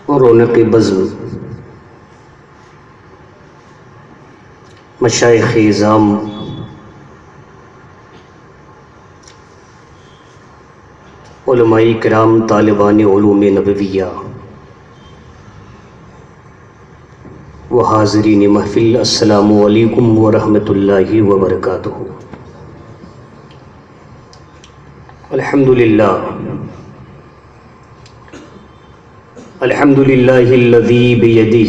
اور رونق بزم مشائخ اعظام، علماء کرام، طالبان علوم نبویہ و حاضرین محفل، السلام علیکم ورحمۃ اللہ وبرکاتہ۔ الحمدللہ الذی بیدہ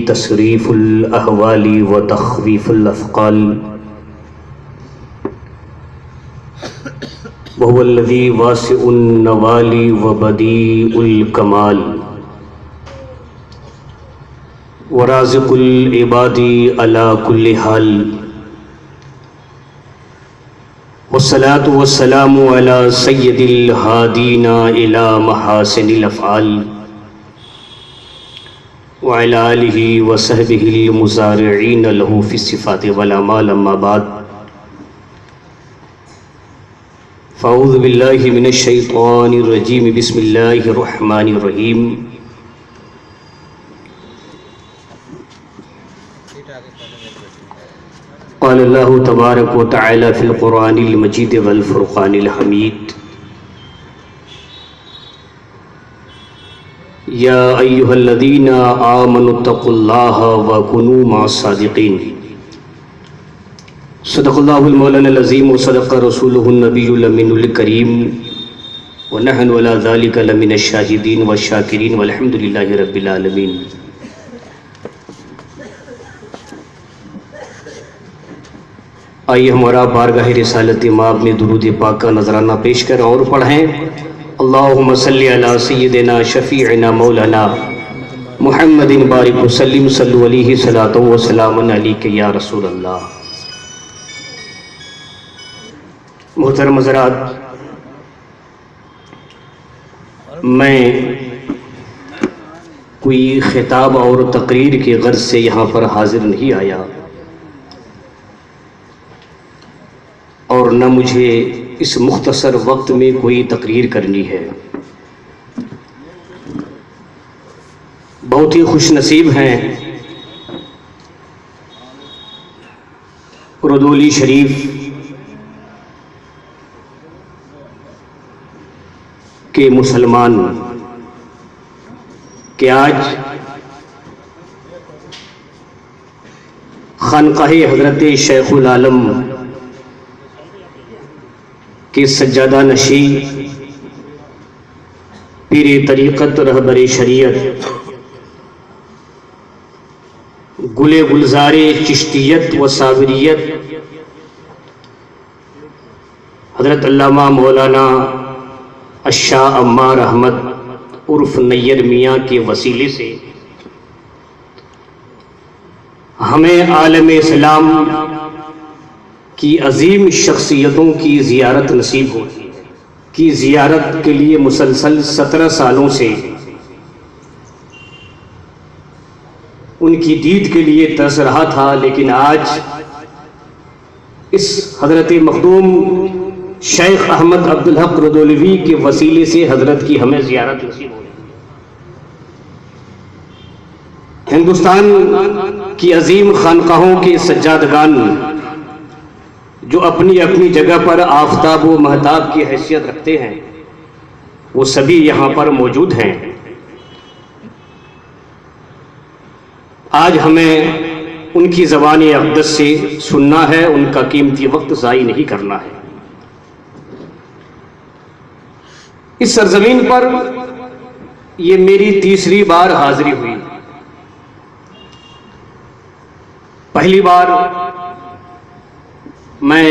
تصریف الاحوال و تخویف الافقال، وهو الذی واسع النوال و بدیع الکمال، ورازق العباد علی کل حال، والصلاة والسلام علی سید الہادین الی محاسن الافعال، وعلی آلہ وصحبہ المسارعین له فی الصفات والاعمال، اما بعد فاعوذ باللہ من الشیطان الرجیم، بسم اللہ الرحمن الرحیم۔ قال اللہ تبارک و تعالی فی القرآن المجید والفرقان الحمید، یا ایہا الذین آمنوا اتقوا اللہ وکونوا مع الصادقین۔ صدق اللہ المولانا العظیم وصدق رسولہ النبی الامین الکریم، ونحن علی ذلک لمن الشاہدین والشاکرین، والحمد للہ رب العالمین۔ آئیے ہمارا بارگاہ رسالت مآب میں درود پاک کا نذرانہ پیش کریں اور پڑھیں، اللہم صلی علی سیدنا شفیعنا مولانا محمد بارک وسلم، صلو علیہ صلاۃ و سلام علیک یا رسول اللہ۔ محترم حضرات، میں کوئی خطاب اور تقریر کی غرض سے یہاں پر حاضر نہیں آیا، اور نہ مجھے اس مختصر وقت میں کوئی تقریر کرنی ہے۔ بہت ہی خوش نصیب ہیں ردولی شریف کے مسلمان کہ آج خانقاہ حضرت شیخ العالم کے سجادہ نشی، پیر طریقت، رہبر شریعت، گل گلزار چشتیت و صابریت، حضرت علامہ مولانا الشاہ عمار احمد عرف نیر میاں کے وسیلے سے ہمیں عالم اسلام کی عظیم شخصیتوں کی زیارت نصیب ہوتی ہے، کی زیارت کے لیے مسلسل 17 سالوں سے ان کی دید کے لیے ترس رہا تھا، لیکن آج اس حضرت مخدوم شیخ احمد عبدالحق ردولوی کے وسیلے سے حضرت کی ہمیں زیارت نصیب ہوئی۔ ہندوستان کی عظیم خانقاہوں کے سجادگان جو اپنی اپنی جگہ پر آفتاب و مہتاب کی حیثیت رکھتے ہیں، وہ سبھی یہاں پر موجود ہیں۔ آج ہمیں ان کی زبان اقدس سے سننا ہے، ان کا قیمتی وقت ضائع نہیں کرنا ہے۔ اس سرزمین پر یہ میری تیسری بار حاضری ہوئی۔ پہلی بار میں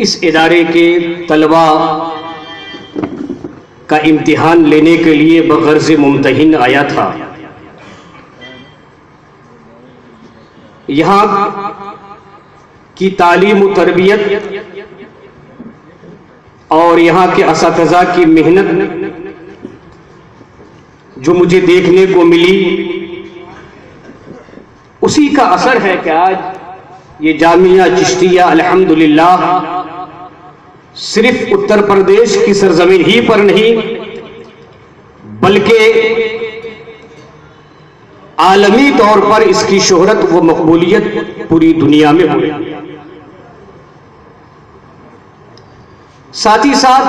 اس ادارے کے طلباء کا امتحان لینے کے لیے بغرض ممتحن آیا تھا۔ یہاں کی تعلیم و تربیت اور یہاں کے اساتذہ کی محنت جو مجھے دیکھنے کو ملی، اسی کا اثر ہے کہ آج یہ جامعہ چشتیہ الحمدللہ صرف اتر پردیش کی سرزمین ہی پر نہیں بلکہ عالمی طور پر اس کی شہرت و مقبولیت پوری دنیا میں ہو رہی ہے۔ ساتھ ہی ساتھ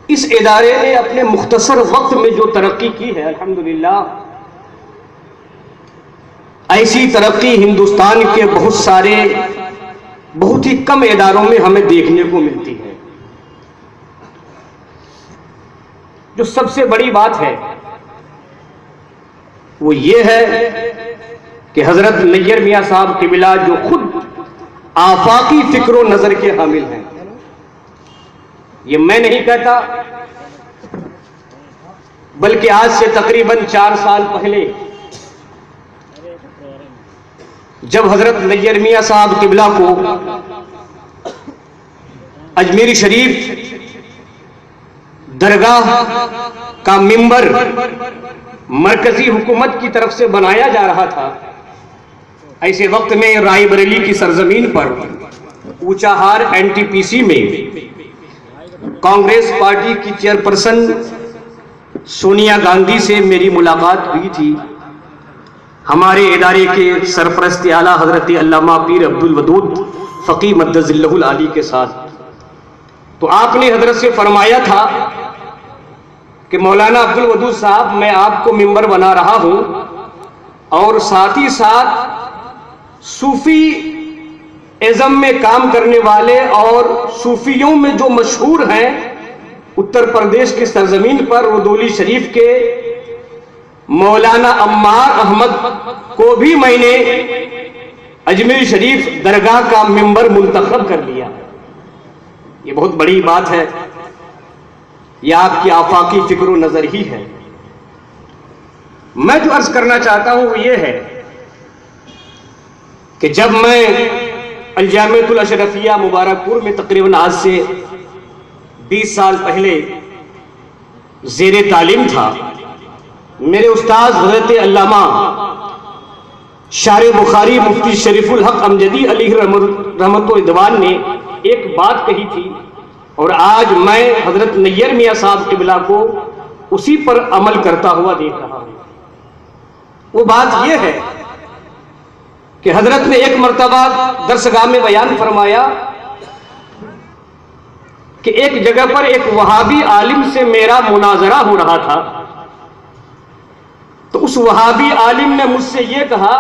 اس ادارے نے اپنے مختصر وقت میں جو ترقی کی ہے الحمدللہ، ایسی ترقی ہندوستان کے بہت ہی کم اداروں میں ہمیں دیکھنے کو ملتی ہے۔ جو سب سے بڑی بات ہے وہ یہ ہے کہ حضرت نیئر میاں صاحب قبلہ جو خود آفاقی فکر و نظر کے حامل ہیں، یہ میں نہیں کہتا، بلکہ آج سے تقریباً 4 سال پہلے جب حضرت نیئر میاں صاحب قبلہ کو اجمیر شریف درگاہ کا ممبر مرکزی حکومت کی طرف سے بنایا جا رہا تھا، ایسے وقت میں رائے بریلی کی سرزمین پر اونچاہار NTPC میں کانگریس پارٹی کی چیئرپرسن سونیا گاندھی سے میری ملاقات ہوئی تھی، ہمارے ادارے کے سرپرست اعلیٰ حضرت علامہ پیر عبدالودود فقی مدظ اللہ العالی کے ساتھ۔ تو آپ نے حضرت سے فرمایا تھا کہ مولانا عبدالودود صاحب، میں آپ کو ممبر بنا رہا ہوں اور ساتھ ہی ساتھ صوفی ازم میں کام کرنے والے اور صوفیوں میں جو مشہور ہیں اتر پردیش کی سرزمین پر رودولی شریف کے مولانا عمار احمد کو بھی میں نے اجمیر شریف درگاہ کا ممبر منتخب کر لیا۔ یہ بہت بڑی بات ہے، یہ آپ کی آفاقی فکر و نظر ہی ہے۔ میں جو عرض کرنا چاہتا ہوں وہ یہ ہے کہ جب میں الجامعۃ الاشرفیہ مبارک پور میں تقریباً آج سے 20 سال پہلے زیر تعلیم تھا، میرے استاذ حضرت علامہ شارح بخاری مفتی شریف الحق امجدی علیہ رحمت و رضوان نے ایک بات کہی تھی، اور آج میں حضرت نیئر میاں صاحب قبلہ کو اسی پر عمل کرتا ہوا دیکھ رہا ہوں۔ وہ بات یہ ہے کہ حضرت نے ایک مرتبہ درسگاہ میں بیان فرمایا کہ ایک جگہ پر ایک وہابی عالم سے میرا مناظرہ ہو رہا تھا، تو اس وہابی عالم نے مجھ سے یہ کہا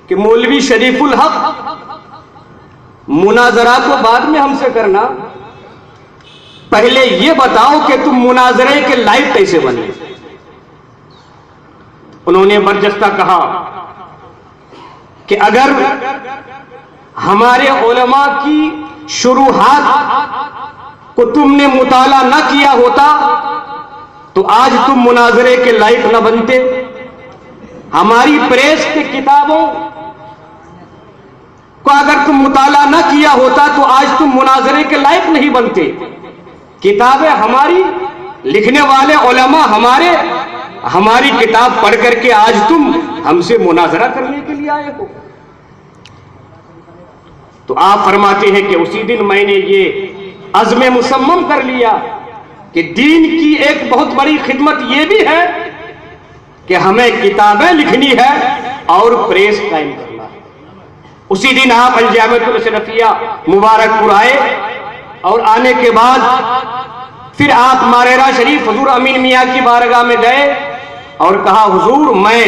کہ مولوی شریف الحق، مناظرہ تو بعد میں ہم سے کرنا، پہلے یہ بتاؤ کہ تم مناظرے کے لائق کیسے بنے۔ انہوں نے برجستہ کہا کہ اگر ہمارے علماء کی شروحات کو تم نے مطالعہ نہ کیا ہوتا تو آج تم مناظرے کے لائق نہ بنتے، ہماری پریس کی کتابوں کو اگر تم مطالعہ نہ کیا ہوتا تو آج تم مناظرے کے لائق نہیں بنتے، کتابیں ہماری، لکھنے والے علماء ہماری کتاب پڑھ کر کے آج تم ہم سے مناظرہ کرنے کے لیے آئے ہو۔ تو آپ فرماتے ہیں کہ اسی دن میں نے یہ عزم مصمم کر لیا کہ دین کی ایک بہت بڑی خدمت یہ بھی ہے کہ ہمیں کتابیں لکھنی ہے اور پریس قائم کرنا ہے۔ اسی دن آپ الجامعۃ الاشرفیہ مبارک پور آئے، اور آنے کے بعد پھر آپ ماریرا شریف حضور امین میاں کی بارگاہ میں گئے اور کہا حضور میں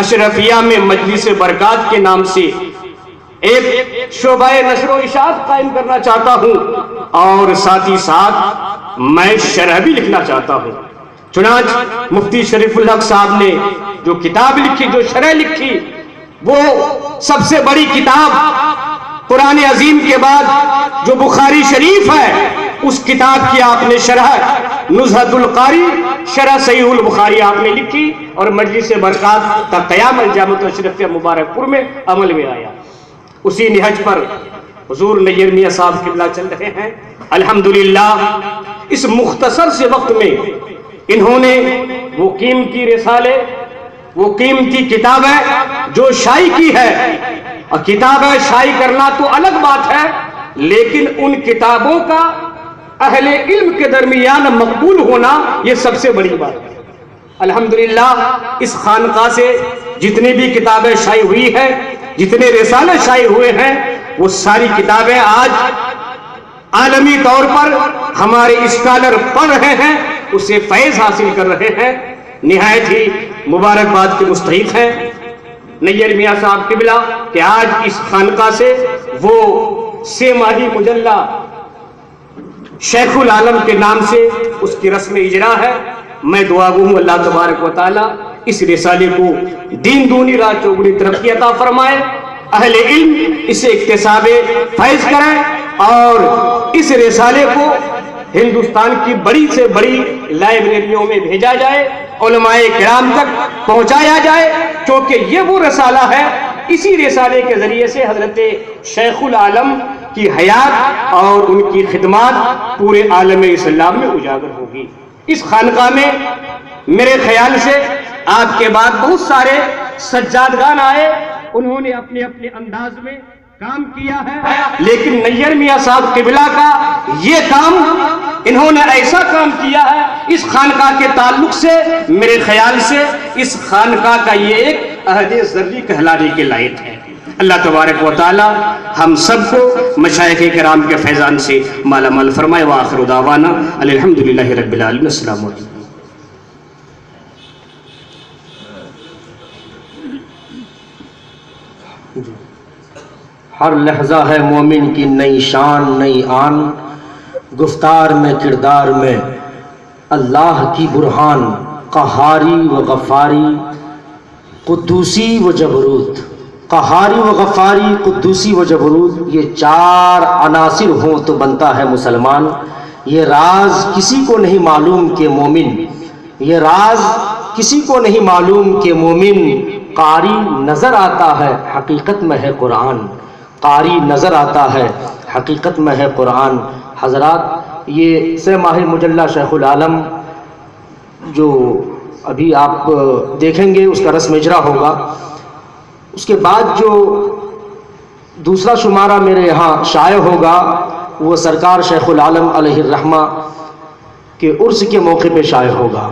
اشرفیہ میں مجلس برکات کے نام سے ایک شعبہ نشر و اشاعت قائم کرنا چاہتا ہوں اور ساتھ ہی ساتھ میں شرح بھی لکھنا چاہتا ہوں۔ چنانچہ مفتی شریف الحق صاحب نے جو کتاب لکھی، جو شرح لکھی، وہ سب سے بڑی کتاب قرآن عظیم کے بعد جو بخاری شریف ہے اس کتاب کی آپ نے شرح نزہۃ القاری شرح صحیح البخاری آپ نے لکھی، اور مجلس برکات کا قیام الجامعۃ الاشرفیہ مبارک پور میں عمل میں آیا۔ اسی نہج پر حضور نیئر میاں صاحب قبلہ چل رہے ہیں۔ الحمدللہ اس مختصر سے وقت میں انہوں نے وہ قیمتی رسالے، وہ قیمتی کتابیں جو شائع کی ہے، اور کتابیں شائع کرنا تو الگ بات ہے، لیکن ان کتابوں کا اہل علم کے درمیان مقبول ہونا یہ سب سے بڑی بات ہے۔ الحمدللہ اس خانقاہ سے جتنی بھی کتابیں شائع ہوئی ہیں، جتنے رسالے شائع ہوئے ہیں، وہ ساری کتابیں آج عالمی طور پر ہمارے اسکالر پڑھ رہے ہیں، اسے فیض حاصل کر رہے ہیں، نہایت ہی مبارکباد کے مستحق ہیں نیر میاں صاحب قبلہ کہ آج اس خانقاہ سے وہ 3 ماہی مجلہ شیخ العالم کے نام سے اس کی رسم اجرا ہے۔ میں دعا گو ہوں اللہ تبارک و تعالی اس رسالے کو دین دونی رات چوگنی ترقی عطا فرمائے، اہل علم اسے اکتساب فیض کریں اور اس رسالے کو ہندوستان کی بڑی سے بڑی لائبریریوں میں بھیجا جائے، علماء کرام تک پہنچایا جائے، کیونکہ یہ وہ رسالہ ہے، اسی رسالے کے ذریعے سے حضرت شیخ العالم کی حیات اور ان کی خدمات پورے عالم اسلام میں اجاگر ہوگی۔ اس خانقاہ میں میرے خیال سے آپ کے بعد بہت سارے سجادگان آئے، انہوں نے اپنے اپنے انداز میں کام کیا ہے، لیکن نیر میاں صاحب قبلہ کا یہ کام انہوں نے ایسا کام کیا ہے، اس خانقاہ کے تعلق سے میرے خیال سے اس خانقاہ کا یہ ایک عہد ذری کہلانے کے لائق ہے۔ اللہ تبارک و تعالی ہم سب کو مشائخ کرام کے فیضان سے مالا مال فرمائے۔ وآخر دعوانا الحمدللہ رب العالمین۔ السلام علیکم۔ ہر لحظہ ہے مومن کی نئی شان نئی آن، گفتار میں کردار میں اللہ کی برہان، قہاری و غفاری قدوسی و جبروت۔ قہاری و غفاری قدوسی و جبروت، یہ 4 عناصر ہوں تو بنتا ہے مسلمان۔ یہ راز کسی کو نہیں معلوم کہ مومن، یہ راز کسی کو نہیں معلوم کہ مومن قاری نظر آتا ہے حقیقت میں ہے قرآن، قاری نظر آتا ہے حقیقت میں ہے قرآن۔ حضرات، یہ 3 ماہی مجلہ شیخ العالم جو ابھی آپ دیکھیں گے اس کا رسم اجرا ہوگا، اس کے بعد جو دوسرا شمارہ میرے یہاں شائع ہوگا وہ سرکار شیخ العالم علیہ الرحمہ کے عرس کے موقع پہ شائع ہوگا۔